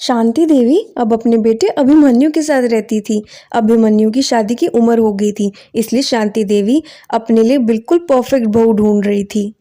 शांति देवी अब अपने बेटे अभिमन्यु के साथ रहती थी। अभिमन्यु की शादी की उम्र हो गई थी, इसलिए शांति देवी अपने लिए बिल्कुल परफेक्ट बहू ढूंढ रही थी।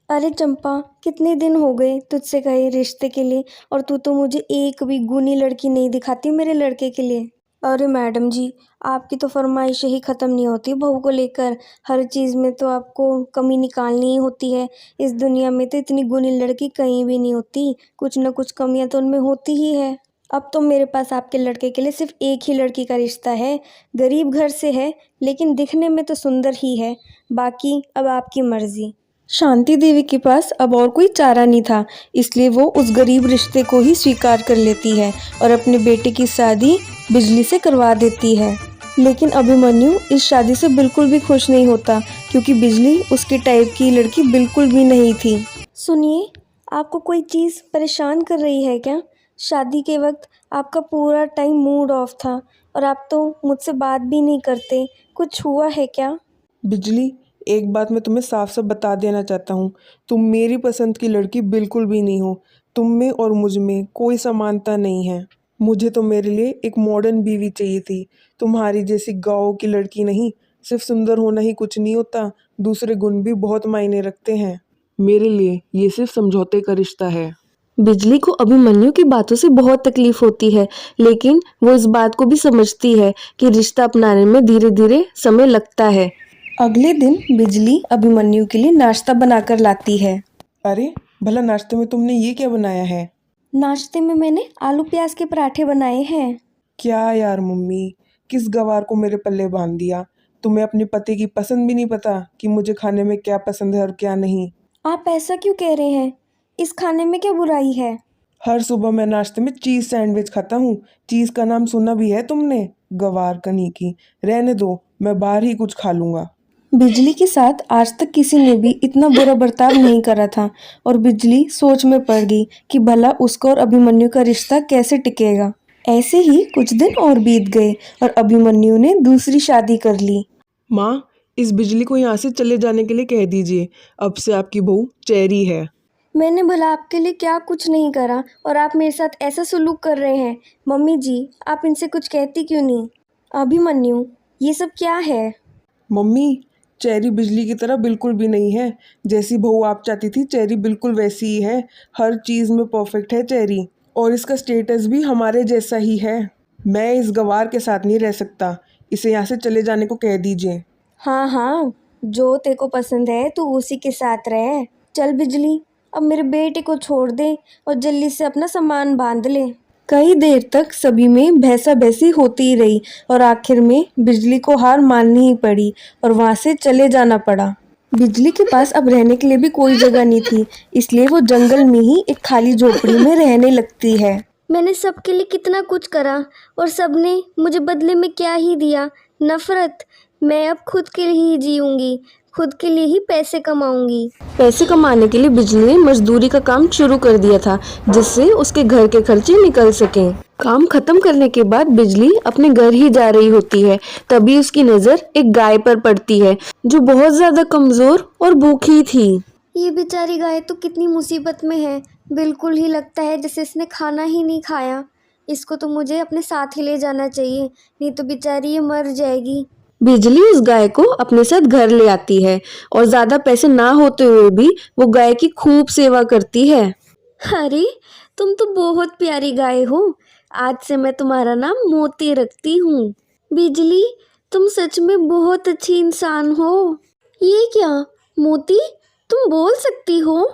अरे चंपा, कितने दिन हो गए तुझसे कहे रिश्ते के लिए, और तू तो मुझे एक भी गुनी लड़की नहीं दिखाती मेरे लड़के के लिए। अरे मैडम जी, आपकी तो फरमाइशें ही ख़त्म नहीं होती बहू को लेकर। हर चीज़ में तो आपको कमी निकालनी ही होती है। इस दुनिया में तो इतनी गुनी लड़की कहीं भी नहीं होती, कुछ ना कुछ कमियां तो उनमें होती ही है। अब तो मेरे पास आपके लड़के के लिए सिर्फ एक ही लड़की का रिश्ता है। गरीब घर से है, लेकिन दिखने में तो सुंदर ही है। बाकी अब आपकी मर्जी। शांति देवी के पास अब और कोई चारा नहीं था, इसलिए वो उस गरीब रिश्ते को ही स्वीकार कर लेती है और अपने बेटे की शादी बिजली से करवा देती है। लेकिन अभिमन्यु इस शादी से बिल्कुल भी खुश नहीं होता, क्योंकि बिजली उसके टाइप की लड़की बिल्कुल भी नहीं थी। सुनिए, आपको कोई चीज़ परेशान कर रही है क्या? शादी के वक्त आपका पूरा टाइम मूड ऑफ था और आप तो मुझसे बात भी नहीं करते। कुछ हुआ है क्या? बिजली, एक बात मैं तुम्हें साफ साफ बता देना चाहता हूँ। तुम मेरी पसंद की लड़की बिल्कुल भी नहीं हो। तुम में और मुझ में कोई समानता नहीं है। मुझे तो मेरे लिए एक मॉडर्न बीवी चाहिए थी, तुम्हारी जैसी गाँव की लड़की नहीं। सिर्फ सुंदर होना ही कुछ नहीं होता, दूसरे गुण भी बहुत मायने रखते हैं। मेरे लिए ये सिर्फ समझौते का रिश्ता है। बिजली को अभिमन्यु की बातों से बहुत तकलीफ होती है, लेकिन वो इस बात को भी समझती है कि रिश्ता अपनाने में धीरे धीरे समय लगता है। अगले दिन बिजली अभिमन्यु के लिए नाश्ता बनाकर लाती है। अरे भला, नाश्ते में तुमने ये क्या बनाया है? नाश्ते में मैंने आलू प्याज के पराठे बनाए हैं। क्या यार मम्मी, किस गवार को मेरे पल्ले बांध दिया। तुम्हें अपने पति की पसंद भी नहीं पता कि मुझे खाने में क्या पसंद है और क्या नहीं। आप ऐसा क्यों कह रहे हैं? इस खाने में क्या बुराई है? हर सुबह मैं नाश्ते में चीज़ सैंडविच खाता हूँ। चीज़ का नाम सुना भी है तुमने? गवार कहीं की। रहने दो, मैं बाहर ही कुछ खा लूँगा। बिजली के साथ आज तक किसी ने भी इतना बुरा बर्ताव नहीं करा था, और बिजली सोच में पड़ गई कि भला उसका और अभिमन्यु का रिश्ता कैसे टिकेगा। ऐसे ही कुछ दिन और बीत गए और अभिमन्यु ने दूसरी शादी कर ली। माँ, इस बिजली को यहाँ से चले जाने के लिए कह दीजिए। अब से आपकी बहू चेरी है। मैंने भला आपके लिए क्या कुछ नहीं करा और आप मेरे साथ ऐसा सलूक कर रहे हैं? मम्मी जी, आप इनसे कुछ कहती क्यों नहीं? अभिमन्यु, ये सब क्या है? मम्मी, चेरी बिजली की तरह बिल्कुल भी नहीं है। जैसी बहू आप चाहती थी, चेरी बिल्कुल वैसी ही है। हर चीज़ में परफेक्ट है चेरी, और इसका स्टेटस भी हमारे जैसा ही है। मैं इस गवार के साथ नहीं रह सकता। इसे यहाँ से चले जाने को कह दीजिए। हाँ हाँ, जो तेरे को पसंद है तू उसी के साथ रह। चल बिजली, अब मेरे बेटे को छोड़ दे और जल्दी से अपना सामान बांध ले। कई देर तक सभी में भैंसा भैंसी होती ही रही और आखिर में बिजली को हार माननी ही पड़ी और वहां से चले जाना पड़ा। बिजली के पास अब रहने के लिए भी कोई जगह नहीं थी, इसलिए वो जंगल में ही एक खाली झोपड़ी में रहने लगती है। मैंने सबके लिए कितना कुछ करा और सबने मुझे बदले में क्या ही दिया? नफरत। मैं अब खुद के लिए ही जीऊंगी, खुद के लिए ही पैसे कमाऊंगी। पैसे कमाने के लिए बिजली ने मजदूरी का काम शुरू कर दिया था, जिससे उसके घर के खर्चे निकल सकें। काम खत्म करने के बाद बिजली अपने घर ही जा रही होती है, तभी उसकी नजर एक गाय पर पड़ती है जो बहुत ज्यादा कमजोर और भूखी थी। ये बेचारी गाय तो कितनी मुसीबत में है। बिल्कुल ही लगता है जैसे इसने खाना ही नहीं खाया। इसको तो मुझे अपने साथ ही ले जाना चाहिए, नहीं तो बेचारी ये मर जाएगी। बिजली उस गाय को अपने साथ घर ले आती है और ज्यादा पैसे ना होते हुए भी वो गाय की खूब सेवा करती है। अरे, तुम तो बहुत प्यारी गाय हो। आज से मैं तुम्हारा नाम मोती रखती हूँ। बिजली, तुम सच में बहुत अच्छी इंसान हो। ये क्या मोती, तुम बोल सकती हो?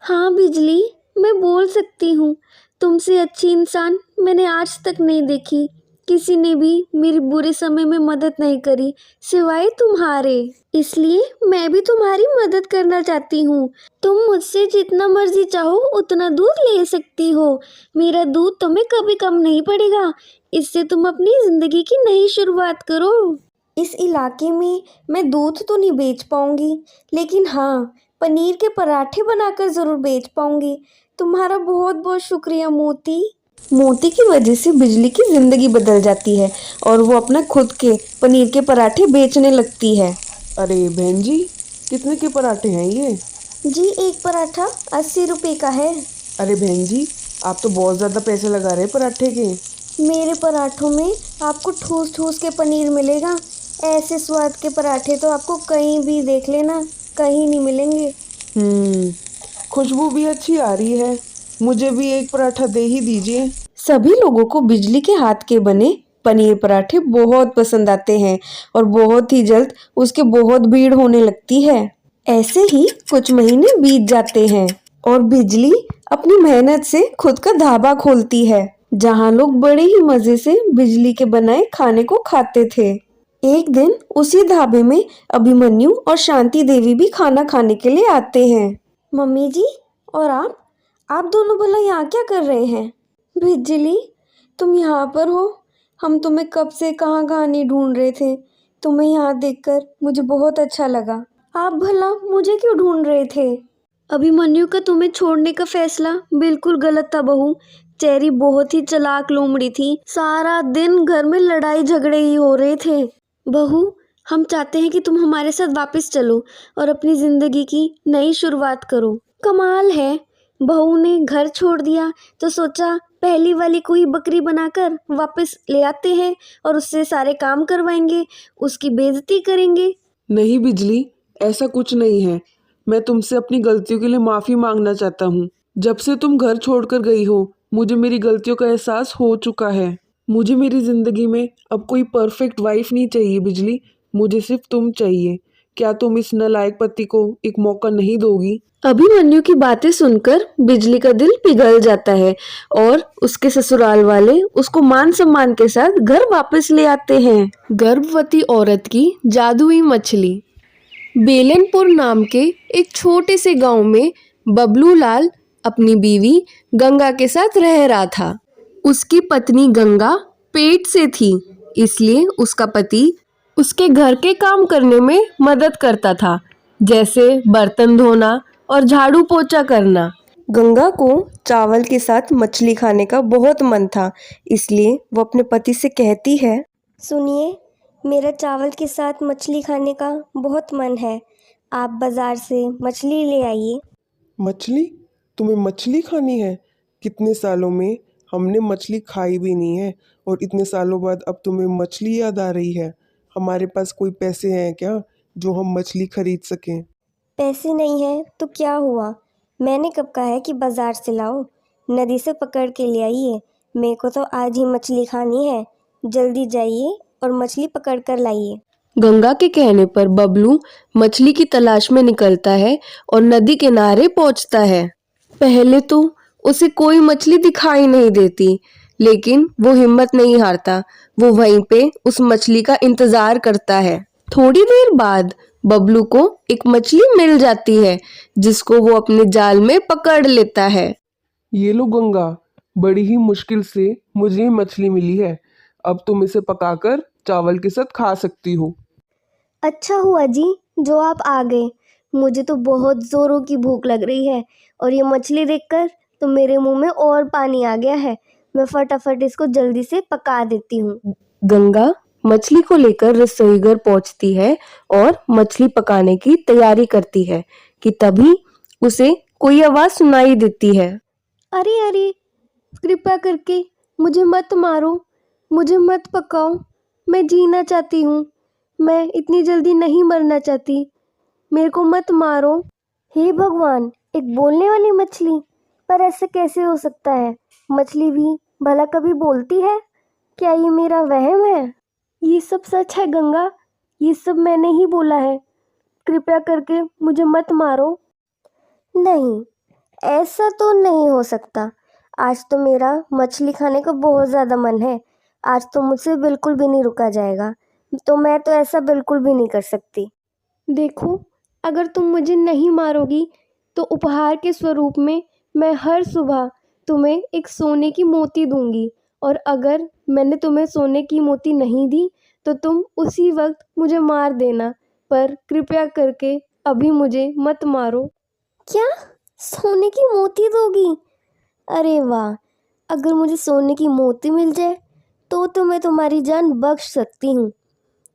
हाँ बिजली, मैं बोल सकती हूँ। तुमसे अच्छी इंसान मैंने आज तक नहीं देखी। किसी ने भी मेरे बुरे समय में मदद नहीं करी सिवाय तुम्हारे, इसलिए मैं भी तुम्हारी मदद करना चाहती हूँ। तुम मुझसे जितना मर्जी चाहो उतना दूध ले सकती हो। मेरा दूध तुम्हें कभी कम नहीं पड़ेगा। इससे तुम अपनी जिंदगी की नई शुरुआत करो। इस इलाके में मैं दूध तो नहीं बेच पाऊंगी, लेकिन हाँ, पनीर के पराठे बनाकर ज़रूर बेच पाऊंगी। तुम्हारा बहुत बहुत शुक्रिया मोती। मोती की वजह से बिजली की ज़िंदगी बदल जाती है और वो अपना खुद के पनीर के पराठे बेचने लगती है। अरे बहन जी, कितने के पराठे हैं ये? जी, एक पराठा 80 रुपये का है। अरे बहन जी, आप तो बहुत ज़्यादा पैसे लगा रहे हैं पराठे के। मेरे पराठों में आपको ठूस ठूस के पनीर मिलेगा। ऐसे स्वाद के पराठे तो आपको कहीं भी देख लेना, कहीं नहीं मिलेंगे। खुशबू भी अच्छी आ रही है। मुझे भी एक पराठा दे ही दीजिए। सभी लोगों को बिजली के हाथ के बने पनीर पराठे बहुत पसंद आते हैं और बहुत ही जल्द उसके बहुत भीड़ होने लगती है। ऐसे ही कुछ महीने बीत जाते हैं और बिजली अपनी मेहनत से खुद का ढाबा खोलती है, जहां लोग बड़े ही मजे से बिजली के बनाए खाने को खाते थे। एक दिन उसी ढाबे में अभिमन्यु और शांति देवी भी खाना खाने के लिए आते हैं। मम्मी जी, और आप दोनों भला यहाँ क्या कर रहे हैं? बिजली, तुम यहाँ पर हो? हम तुम्हें कब से कहाँ कहाँ नहीं ढूंढ रहे थे। तुम्हें यहाँ देखकर मुझे बहुत अच्छा लगा। आप भला मुझे क्यों ढूंढ रहे थे? अभिमन्यु का तुम्हें छोड़ने का फैसला बिल्कुल गलत था बहू। चेरी बहुत ही चालाक लोमड़ी थी। सारा दिन घर में लड़ाई झगड़े ही हो रहे थे। बहू, हम चाहते हैं कि तुम हमारे साथ वापस चलो और अपनी जिंदगी की नई शुरुआत करो। कमाल है, बहू ने घर छोड़ दिया तो सोचा पहली वाली को ही बकरी बनाकर वापस ले आते हैं और उससे सारे काम करवाएंगे, उसकी बेइज्जती करेंगे। नहीं बिजली, ऐसा कुछ नहीं है। मैं तुमसे अपनी गलतियों के लिए माफ़ी मांगना चाहता हूँ। जब से तुम घर छोड़कर गई हो, मुझे मेरी गलतियों का एहसास हो चुका है। मुझे मेरी ज़िंदगी में अब कोई परफेक्ट वाइफ नहीं चाहिए बिजली। मुझे सिर्फ तुम चाहिए। क्या तुम इस नालायक पति को एक मौका नहीं दोगी? अभिमन्यु की बातें सुनकर बिजली का दिल पिघल जाता है और उसके ससुराल वाले उसको मान सम्मान के साथ घर वापस ले आते हैं। गर्भवती औरत की जादुई मछली। बेलनपुर नाम के एक छोटे से गांव में बबलू लाल अपनी बीवी गंगा के साथ रह रहा था। उसकी पत्नी गंगा पेट से थी, इसलिए उसका पति उसके घर के काम करने में मदद करता था, जैसे बर्तन धोना और झाड़ू पोछा करना। गंगा को चावल के साथ मछली खाने का बहुत मन था, इसलिए वो अपने पति से कहती है, सुनिए, मेरा चावल के साथ मछली खाने का बहुत मन है। आप बाजार से मछली ले आइए। मछली? तुम्हें मछली खानी है? कितने सालों में हमने मछली खाई भी नहीं है और इतने सालों बाद अब तुम्हें मछली याद आ रही है। हमारे पास कोई पैसे हैं क्या जो हम मछली खरीद सकें? पैसे नहीं है तो क्या हुआ? मैंने कब कहा है कि बाजार से लाओ? नदी से पकड़ के ले आइए। मेरे को तो आज ही मछली खानी है। जल्दी जाइए और मछली पकड़ कर लाइए। गंगा के कहने पर बबलू मछली की तलाश में निकलता है और नदी किनारे पहुंचता है। पहले तो उसे कोई मछली दिखाई नहीं देती, लेकिन वो हिम्मत नहीं हारता। वो वहीं पे उस मछली का इंतजार करता है। थोड़ी देर बाद बबलू को एक मछली मिल जाती है, जिसको वो अपने जाल में पकड़ लेता है। ये लो गंगा, बड़ी ही मुश्किल से मुझे ये मछली मिली है। अब तुम इसे पकाकर चावल के साथ खा सकती हो। अच्छा हुआ जी जो आप आ गए। मुझे तो बहुत जोरों की भूख लग रही है और ये मछली देखकर तो मेरे मुंह में और पानी आ गया है। मैं फटाफट इसको जल्दी से पका देती हूँ। गंगा मछली को लेकर रसोई घर पहुंचती है और मछली पकाने की तैयारी करती है कि तभी उसे कोई आवाज सुनाई देती है। अरे अरे, कृपया करके मुझे मत मारो, मुझे मत पकाओ। मैं जीना चाहती हूँ। मैं इतनी जल्दी नहीं मरना चाहती। मेरे को मत मारो। हे भगवान, एक बोलने वाली मछली? पर ऐसे कैसे हो सकता है? मछली भी भला कभी बोलती है? क्या ये मेरा वहम है? ये सब सच है गंगा, ये सब मैंने ही बोला है। कृपया करके मुझे मत मारो। नहीं, ऐसा तो नहीं हो सकता। आज तो मेरा मछली खाने का बहुत ज़्यादा मन है। आज तो मुझसे बिल्कुल भी नहीं रुका जाएगा। तो मैं तो ऐसा बिल्कुल भी नहीं कर सकती। देखो, अगर तुम मुझे नहीं मारोगी तो उपहार के स्वरूप में मैं हर सुबह तुम्हें एक सोने की मोती दूंगी, और अगर मैंने तुम्हें सोने की मोती नहीं दी तो तुम उसी वक्त मुझे मार देना। पर कृपया करके अभी मुझे मत मारो। क्या? सोने की मोती दोगी? अरे वाह, अगर मुझे सोने की मोती मिल जाए तो मैं तुम्हारी जान बख्श सकती हूँ।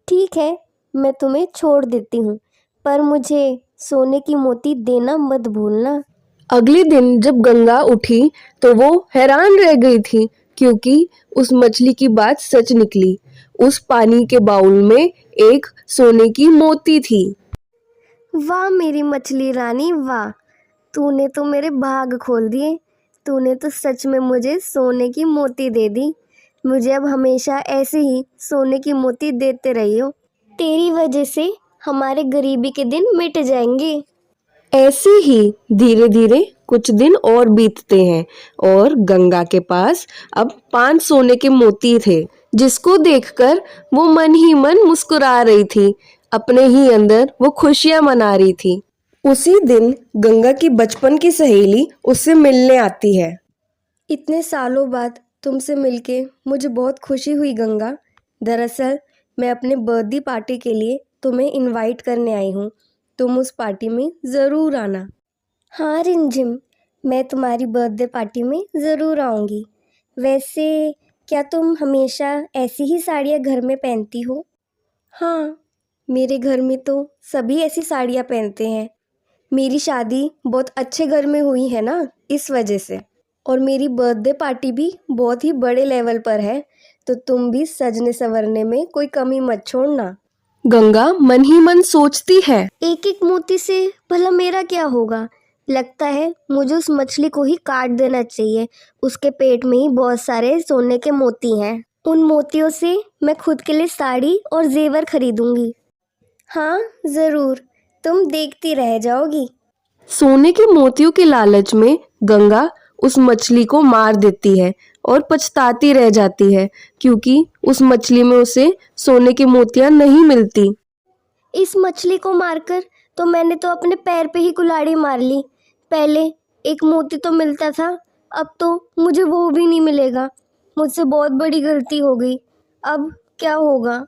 ठीक है, मैं तुम्हें छोड़ देती हूँ, पर मुझे सोने की मोती देना मत भूलना। अगले दिन जब गंगा उठी तो वो हैरान रह गई थी क्योंकि उस मछली की बात सच निकली। उस पानी के बाउल में एक सोने की मोती थी। वाह मेरी मछली रानी वाह, तूने तो मेरे भाग खोल दिए। तूने तो सच में मुझे सोने की मोती दे दी। मुझे अब हमेशा ऐसे ही सोने की मोती देते रहियो। तेरी वजह से हमारे गरीबी के दिन मिट जाएंगे। ऐसे ही धीरे धीरे कुछ दिन और बीतते हैं और गंगा के पास अब 5 सोने के मोती थे, जिसको देखकर वो मन ही मन मुस्कुरा रही थी। अपने ही अंदर वो खुशियां मना रही थी। उसी दिन गंगा की बचपन की सहेली उससे मिलने आती है। इतने सालों बाद तुमसे मिलके मुझे बहुत खुशी हुई गंगा। दरअसल मैं अपने बर्थडे पार्टी के लिए तुम्हें इनवाइट करने आई हूँ। तुम उस पार्टी में ज़रूर आना। हाँ रिमझिम, मैं तुम्हारी बर्थडे पार्टी में ज़रूर आऊँगी। वैसे क्या तुम हमेशा ऐसी ही साड़ियाँ घर में पहनती हो? हाँ, मेरे घर में तो सभी ऐसी साड़ियाँ पहनते हैं। मेरी शादी बहुत अच्छे घर में हुई है ना, इस वजह से। और मेरी बर्थडे पार्टी भी बहुत ही बड़े लेवल पर है, तो तुम भी सजने संवरने में कोई कमी मत छोड़ना। गंगा मन ही मन सोचती है, एक एक मोती से भला मेरा क्या होगा। लगता है मुझे उस मछली को ही काट देना चाहिए। उसके पेट में ही बहुत सारे सोने के मोती हैं। उन मोतियों से मैं खुद के लिए साड़ी और जेवर खरीदूंगी। हाँ ज़रूर, तुम देखती रह जाओगी। सोने के मोतियों के लालच में गंगा उस मछली को मार देती है और पछताती रह जाती है क्योंकि उस मछली में उसे सोने की मोतियां नहीं मिलती। इस मछली को मारकर तो मैंने तो अपने पैर पे ही कुल्हाड़ी मार ली। पहले एक मोती तो मिलता था, अब तो मुझे वो भी नहीं मिलेगा। मुझसे बहुत बड़ी गलती हो गई। अब क्या होगा?